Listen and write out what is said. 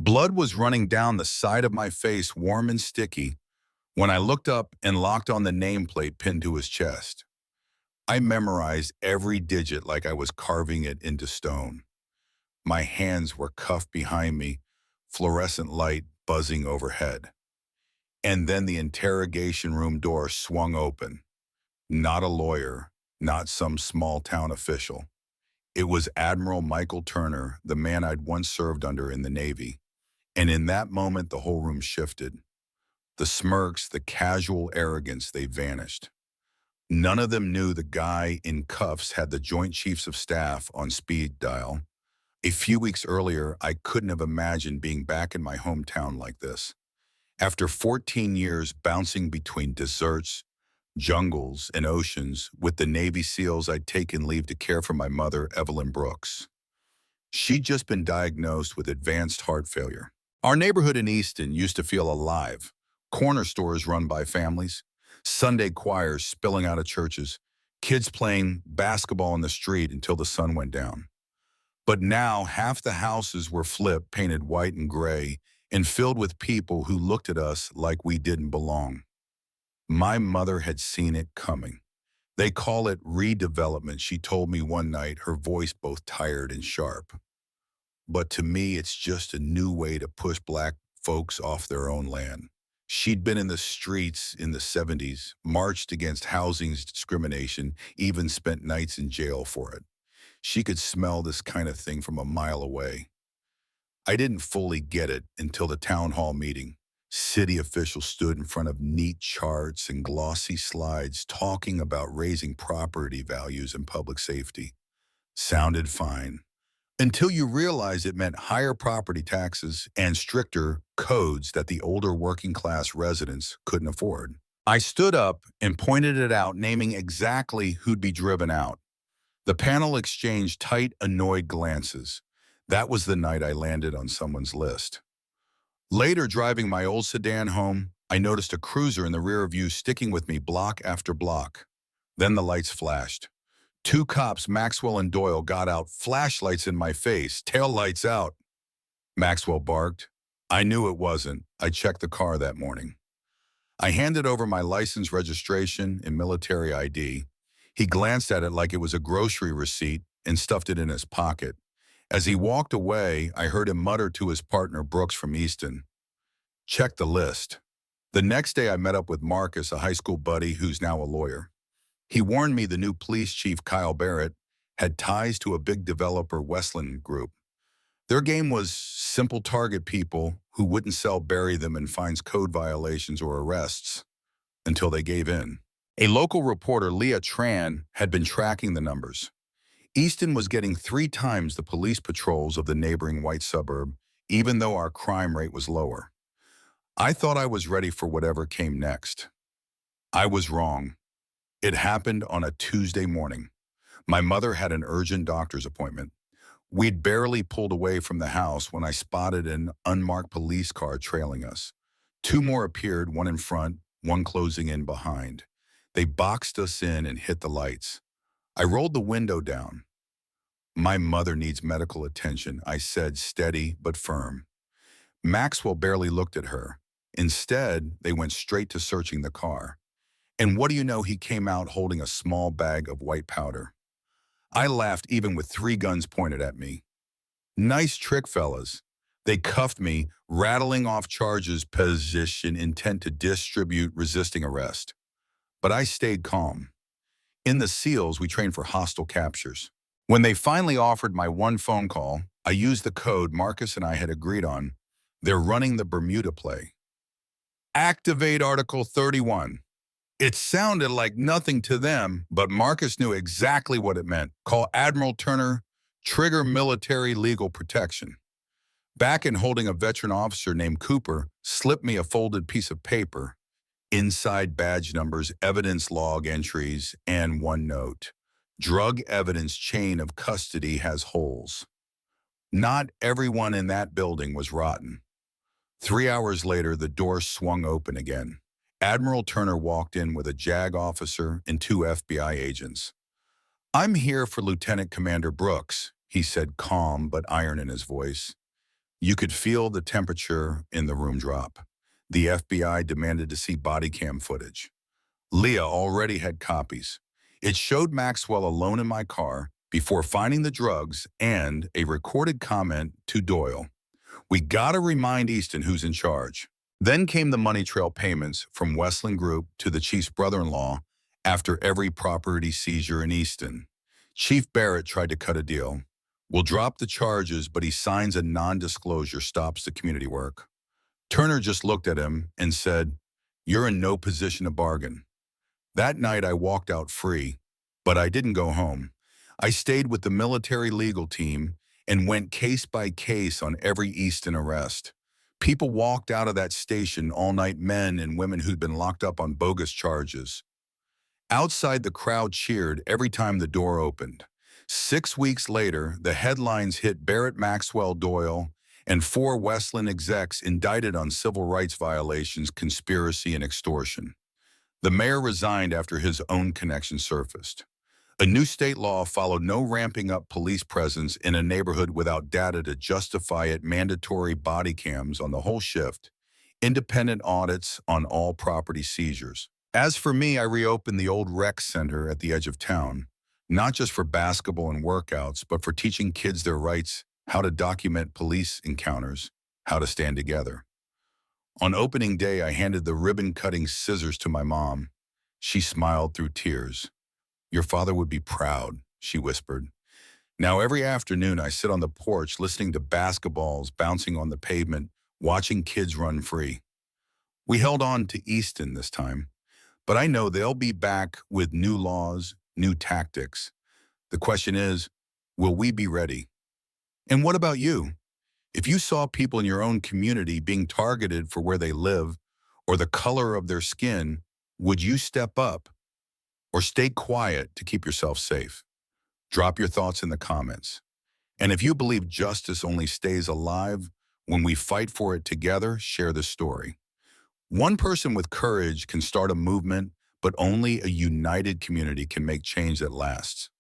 Blood was running down the side of my face, warm and sticky, when I looked up and locked on the nameplate pinned to his chest. I memorized every digit like I was carving it into stone. My hands were cuffed behind me, fluorescent light buzzing overhead. And then the interrogation room door swung open. Not a lawyer, not some small town official. It was Admiral Michael Turner, the man I'd once served under in the Navy. And in that moment, the whole room shifted. The smirks, the casual arrogance, they vanished. None of them knew the guy in cuffs had the Joint Chiefs of Staff on speed dial. A few weeks earlier, I couldn't have imagined being back in my hometown like this. After 14 years bouncing between deserts, jungles, and oceans with the Navy SEALs, I'd taken leave to care for my mother, Evelyn Brooks. She'd just been diagnosed with advanced heart failure. Our neighborhood in Easton used to feel alive. Corner stores run by families, Sunday choirs spilling out of churches, kids playing basketball in the street until the sun went down. But now half the houses were flipped, painted white and gray, and filled with people who looked at us like we didn't belong. My mother had seen it coming. They call it redevelopment, she told me one night, her voice both tired and sharp. But to me, it's just a new way to push black folks off their own land. She'd been in the streets in the 70s, marched against housing discrimination, even spent nights in jail for it. She could smell this kind of thing from a mile away. I didn't fully get it until the town hall meeting. City officials stood in front of neat charts and glossy slides talking about raising property values and public safety. Sounded fine. Until you realize it meant higher property taxes and stricter codes that the older working class residents couldn't afford. I stood up and pointed it out, naming exactly who'd be driven out. The panel exchanged tight, annoyed glances. That was the night I landed on someone's list. Later, driving my old sedan home, I noticed a cruiser in the rear view sticking with me block after block. Then the lights flashed. Two cops, Maxwell and Doyle, got out, flashlights in my face, tail lights out. Maxwell barked. I knew it wasn't. I checked the car that morning. I handed over my license, registration, and military ID. He glanced at it like it was a grocery receipt and stuffed it in his pocket. As he walked away, I heard him mutter to his partner, Brooks from Easton, "Check the list." The next day, I met up with Marcus, a high school buddy who's now a lawyer. He warned me the new police chief, Kyle Barrett, had ties to a big developer, Westland Group. Their game was simple target people who wouldn't sell, bury them in fines, code violations, or arrests until they gave in. A local reporter, Leah Tran, had been tracking the numbers. Easton was getting 3 times the police patrols of the neighboring white suburb, even though our crime rate was lower. I thought I was ready for whatever came next. I was wrong. It happened on a Tuesday morning. My mother had an urgent doctor's appointment. We'd barely pulled away from the house when I spotted an unmarked police car trailing us. 2 more appeared, one in front, one closing in behind. They boxed us in and hit the lights. I rolled the window down. "My mother needs medical attention," I said, steady but firm. Maxwell barely looked at her. Instead, they went straight to searching the car. And what do you know, he came out holding a small bag of white powder. I laughed even with 3 guns pointed at me. Nice trick, fellas. They cuffed me, rattling off charges, possession, intent to distribute, resisting arrest. But I stayed calm. In the SEALs, we trained for hostile captures. When they finally offered my one phone call, I used the code Marcus and I had agreed on. They're running the Bermuda play. Activate Article 31. It sounded like nothing to them, but Marcus knew exactly what it meant. Call Admiral Turner, trigger military legal protection. Back in holding, a veteran officer named Cooper slipped me a folded piece of paper. Inside, badge numbers, evidence log entries, and one note. Drug evidence chain of custody has holes. Not everyone in that building was rotten. 3 hours later, the door swung open again. Admiral Turner walked in with a JAG officer and 2 FBI agents. "I'm here for Lieutenant Commander Brooks," he said, calm but iron in his voice. You could feel the temperature in the room drop. The FBI demanded to see body cam footage. Leah already had copies. It showed Maxwell alone in my car before finding the drugs and a recorded comment to Doyle. We gotta remind Easton who's in charge. Then came the money trail payments from Westland Group to the chief's brother-in-law after every property seizure in Easton. Chief Barrett tried to cut a deal. We'll drop the charges, but he signs a non-disclosure stops the community work. Turner just looked at him and said, "You're in no position to bargain." That night I walked out free, but I didn't go home. I stayed with the military legal team and went case by case on every Easton arrest. People walked out of that station all night, men and women who'd been locked up on bogus charges. Outside, the crowd cheered every time the door opened. 6 weeks later, the headlines hit: Barrett, Maxwell, Doyle, and 4 Westland execs indicted on civil rights violations, conspiracy, and extortion. The mayor resigned after his own connection surfaced. A new state law followed: no ramping up police presence in a neighborhood without data to justify it, mandatory body cams on the whole shift, independent audits on all property seizures. As for me, I reopened the old rec center at the edge of town, not just for basketball and workouts, but for teaching kids their rights, how to document police encounters, how to stand together. On opening day, I handed the ribbon-cutting scissors to my mom. She smiled through tears. "Your father would be proud," she whispered. Now every afternoon I sit on the porch listening to basketballs bouncing on the pavement, watching kids run free. We held on to Easton this time, but I know they'll be back with new laws, new tactics. The question is, will we be ready? And what about you? If you saw people in your own community being targeted for where they live or the color of their skin, would you step up or stay quiet to keep yourself safe? Drop your thoughts in the comments. And if you believe justice only stays alive when we fight for it together, share this story. One person with courage can start a movement, but only a united community can make change that lasts.